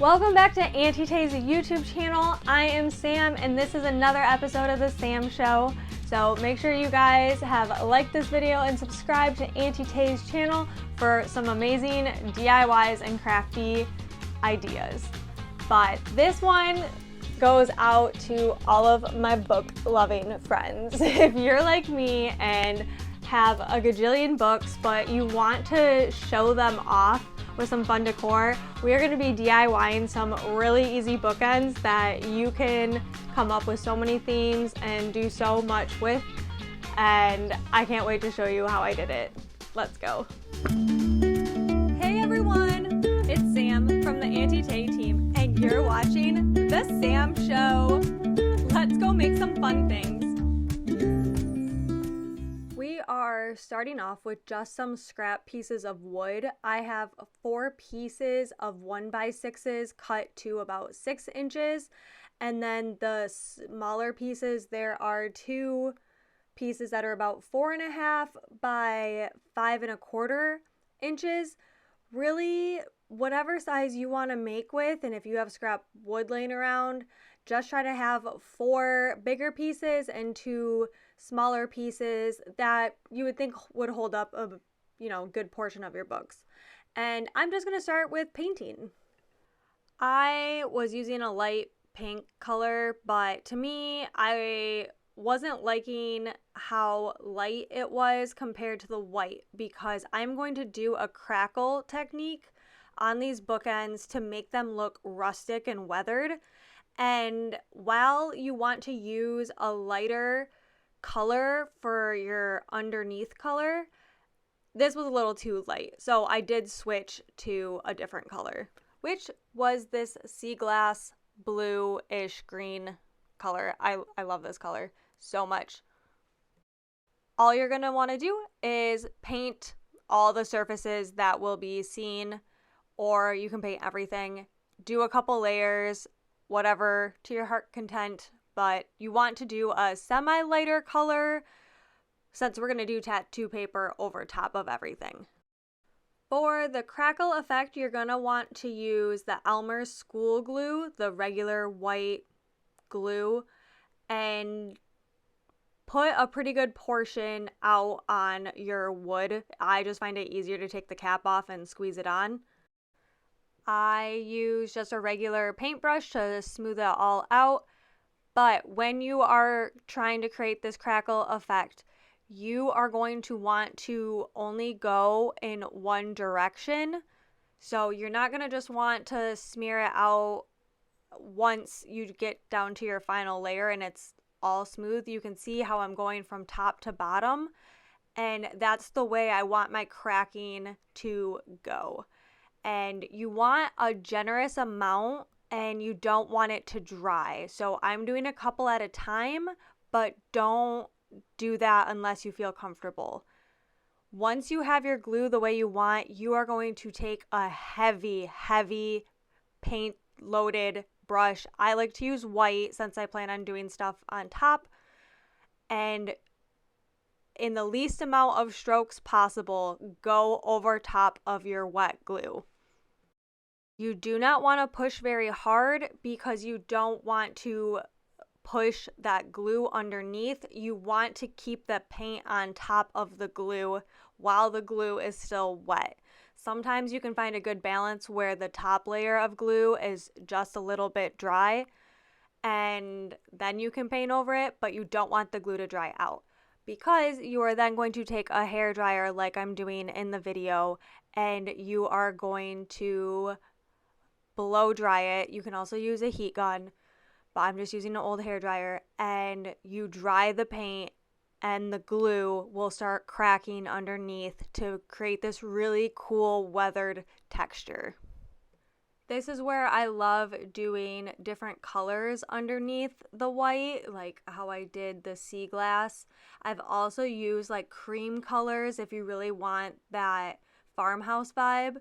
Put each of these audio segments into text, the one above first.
Welcome back to Auntie Tay's YouTube channel. I am Sam and this is another episode of The Sam Show. So make sure you guys have liked this video and subscribed to Auntie Tay's channel for some amazing DIYs and crafty ideas. But this one goes out to all of my book loving friends. If you're like me and have a gajillion books but you want to show them off with some fun decor, we are going to be DIYing some really easy bookends that you can come up with so many themes and do so much with, and I can't wait to show you how I did it. Let's go. Hey everyone, it's Sam from the Auntie Tay team and you're watching The Sam Show. Let's go make some fun things. We are starting off with just some scrap pieces of wood. I have 4 pieces of 1x6s cut to about 6 inches, and then the smaller pieces, there are 2 pieces that are about 4.5 by 5.25 inches. Really, whatever size you want to make with, and if you have scrap wood laying around, just try to have 4 bigger pieces and 2 smaller pieces that you would think would hold up a good portion of your books. And I'm just going to start with painting. I was using a light pink color, but to me, I wasn't liking how light it was compared to the white, because I'm going to do a crackle technique on these bookends to make them look rustic and weathered. And while you want to use a lighter color for your underneath color, this was a little too light, so I did switch to a different color, which was this sea glass blue-ish green color. I love this color so much. All you're going to want to do is paint all the surfaces that will be seen, or you can paint everything. Do a couple layers, whatever to your heart content, but you want to do a semi-lighter color since we're going to do tattoo paper over top of everything. For the crackle effect, you're going to want to use the Elmer's school glue, the regular white glue, and put a pretty good portion out on your wood. I just find it easier to take the cap off and squeeze it on. I use just a regular paintbrush to smooth it all out. But when you are trying to create this crackle effect, you are going to want to only go in one direction. So you're not going to just want to smear it out once you get down to your final layer and it's all smooth. You can see how I'm going from top to bottom, and that's the way I want my cracking to go. And you want a generous amount, and you don't want it to dry. So I'm doing a couple at a time, but don't do that unless you feel comfortable. Once you have your glue the way you want, you are going to take a heavy paint loaded brush. I like to use white since I plan on doing stuff on top, and in the least amount of strokes possible, go over top of your wet glue. You do not want to push very hard because you don't want to push that glue underneath. You want to keep the paint on top of the glue while the glue is still wet. Sometimes you can find a good balance where the top layer of glue is just a little bit dry, and then you can paint over it, but you don't want the glue to dry out, because you are then going to take a hair dryer like I'm doing in the video, and you are going to blow dry it. You can also use a heat gun, but I'm just using an old hair dryer, and you dry the paint and the glue will start cracking underneath to create this really cool weathered texture. This is where I love doing different colors underneath the white, like how I did the sea glass. I've also used like cream colors if you really want that farmhouse vibe.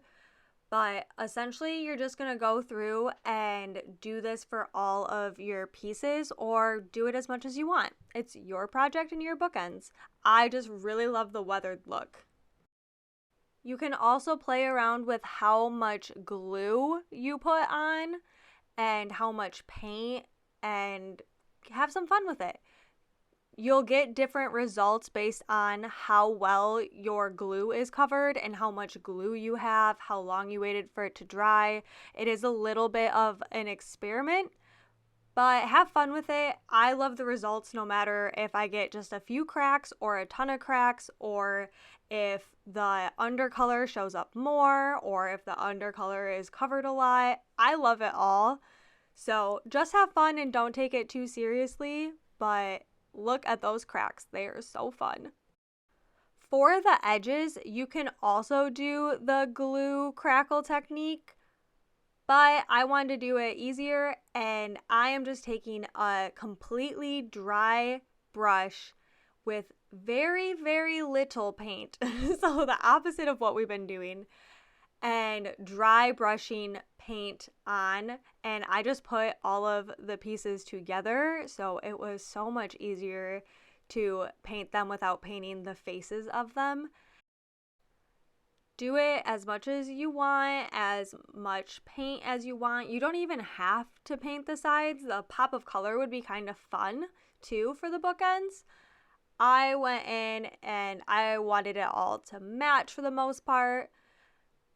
But essentially, you're just going to go through and do this for all of your pieces, or do it as much as you want. It's your project and your bookends. I just really love the weathered look. You can also play around with how much glue you put on and how much paint and have some fun with it. You'll get different results based on how well your glue is covered and how much glue you have, how long you waited for it to dry. It is a little bit of an experiment, but have fun with it. I love the results no matter if I get just a few cracks or a ton of cracks, or if the undercolor shows up more, or if the undercolor is covered a lot. I love it all. So just have fun and don't take it too seriously, but look at those cracks. They are so fun. For the edges, you can also do the glue crackle technique, but I wanted to do it easier, and I am just taking a completely dry brush with very, very little paint. So the opposite of what we've been doing, and dry brushing paint on, and I just put all of the pieces together, so it was so much easier to paint them without painting the faces of them. Do it as much as you want, as much paint as you want. You don't even have to paint the sides. The pop of color would be kind of fun too for the bookends. I went in and I wanted it all to match for the most part.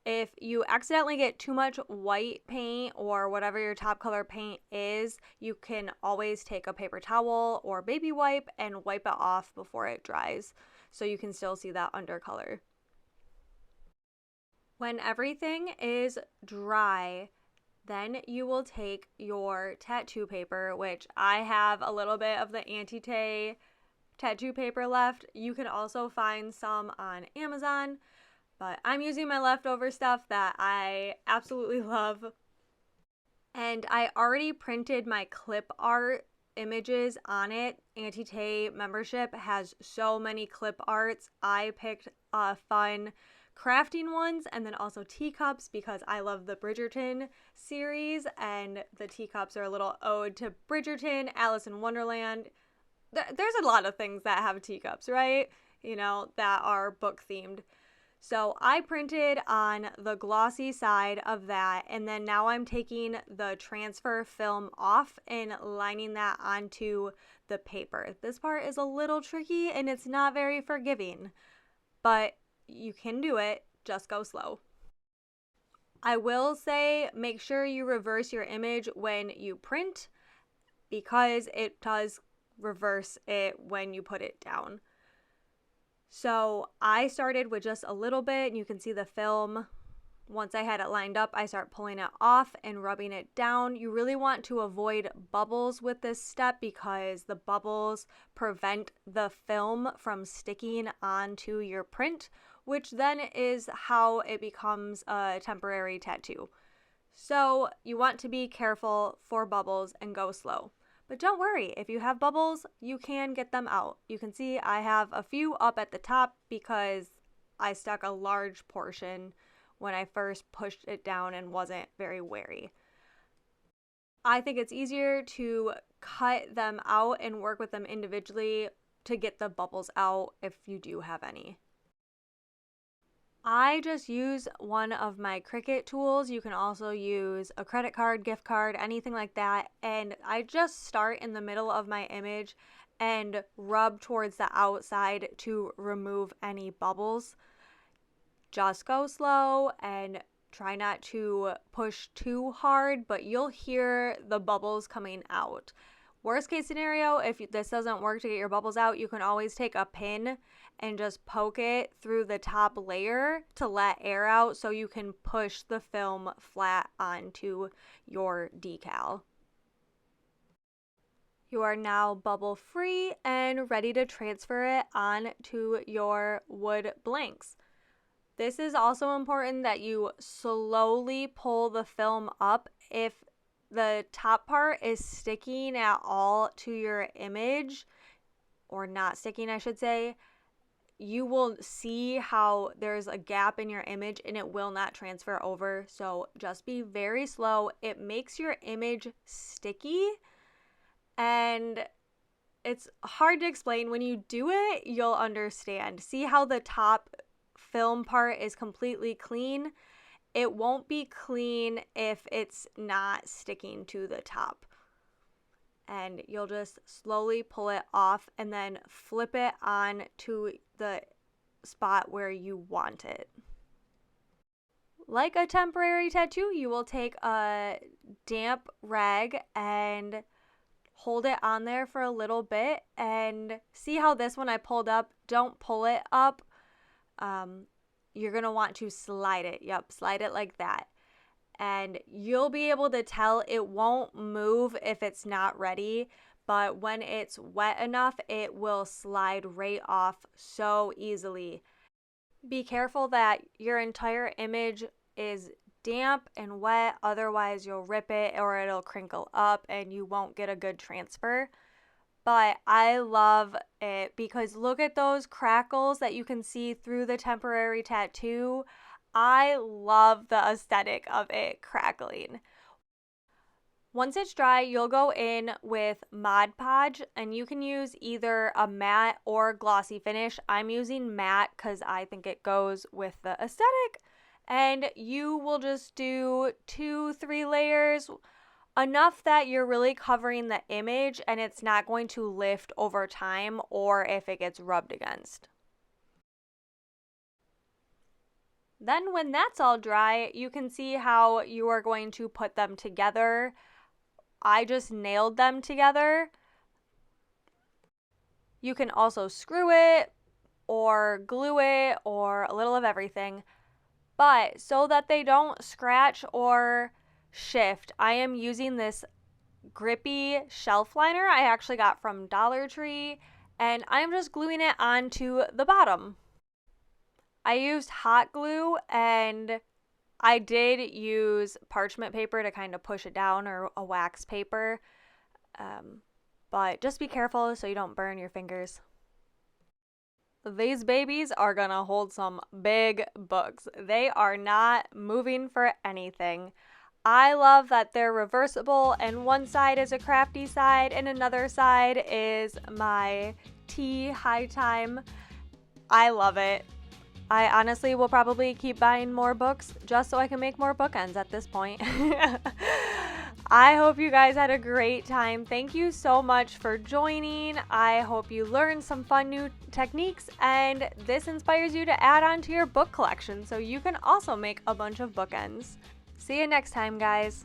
If you accidentally get too much white paint or whatever your top color paint is, you can always take a paper towel or baby wipe and wipe it off before it dries so you can still see that undercolor. When everything is dry, then you will take your tattoo paper, which I have a little bit of the Auntie tattoo paper left. You can also find some on Amazon, but I'm using my leftover stuff that I absolutely love. And I already printed my clip art images on it. Auntie membership has so many clip arts. I picked fun crafting ones and then also teacups because I love the Bridgerton series, and the teacups are a little ode to Bridgerton, Alice in Wonderland. There's a lot of things that have teacups, right? You know, that are book themed. So I printed on the glossy side of that, and then now I'm taking the transfer film off and lining that onto the paper. This part is a little tricky and it's not very forgiving, but you can do it, just go slow. I will say make sure you reverse your image when you print because it does reverse it when you put it down. So I started with just a little bit, and you can see the film. Once I had it lined up, I start pulling it off and rubbing it down. You really want to avoid bubbles with this step because the bubbles prevent the film from sticking onto your print, which then is how it becomes a temporary tattoo. So you want to be careful for bubbles and go slow. But don't worry, if you have bubbles, you can get them out. You can see I have a few up at the top because I stuck a large portion when I first pushed it down and wasn't very wary. I think it's easier to cut them out and work with them individually to get the bubbles out if you do have any. I just use one of my Cricut tools. You can also use a credit card, gift card, anything like that. And I just start in the middle of my image and rub towards the outside to remove any bubbles. Just go slow and try not to push too hard, but you'll hear the bubbles coming out. Worst case scenario, if this doesn't work to get your bubbles out, you can always take a pin and just poke it through the top layer to let air out so you can push the film flat onto your decal. You are now bubble free and ready to transfer it onto your wood blanks. This is also important that you slowly pull the film up. If the top part is sticking at all to your image, or not sticking, I should say, you will see how there's a gap in your image and it will not transfer over. So just be very slow. It makes your image sticky and it's hard to explain. When you do it, you'll understand. See how the top film part is completely clean. It won't be clean if it's not sticking to the top. And you'll just slowly pull it off and then flip it on to the spot where you want it. Like a temporary tattoo, you will take a damp rag and hold it on there for a little bit, and see how this one I pulled up, don't pull it up. You're going to want to slide it. Yep, slide it like that. And you'll be able to tell it won't move if it's not ready, but when it's wet enough, it will slide right off so easily. Be careful that your entire image is damp and wet, otherwise you'll rip it or it'll crinkle up and you won't get a good transfer. But I love it because look at those crackles that you can see through the temporary tattoo. I love the aesthetic of it crackling. Once it's dry, you'll go in with Mod Podge, and you can use either a matte or glossy finish. I'm using matte because I think it goes with the aesthetic. And you will just do 2-3 layers, enough that you're really covering the image and it's not going to lift over time or if it gets rubbed against. Then when that's all dry, you can see how you are going to put them together. I just nailed them together. You can also screw it or glue it or a little of everything. But so that they don't scratch or shift, I am using this grippy shelf liner I actually got from Dollar Tree, and I'm just gluing it onto the bottom. I used hot glue, and I did use parchment paper to kind of push it down, or a wax paper, but just be careful so you don't burn your fingers. These babies are gonna hold some big books. They are not moving for anything. I love that they're reversible, and one side is a crafty side and another side is my tea high time. I love it. I honestly will probably keep buying more books just so I can make more bookends at this point. I hope you guys had a great time. Thank you so much for joining. I hope you learned some fun new techniques and this inspires you to add on to your book collection so you can also make a bunch of bookends. See you next time, guys.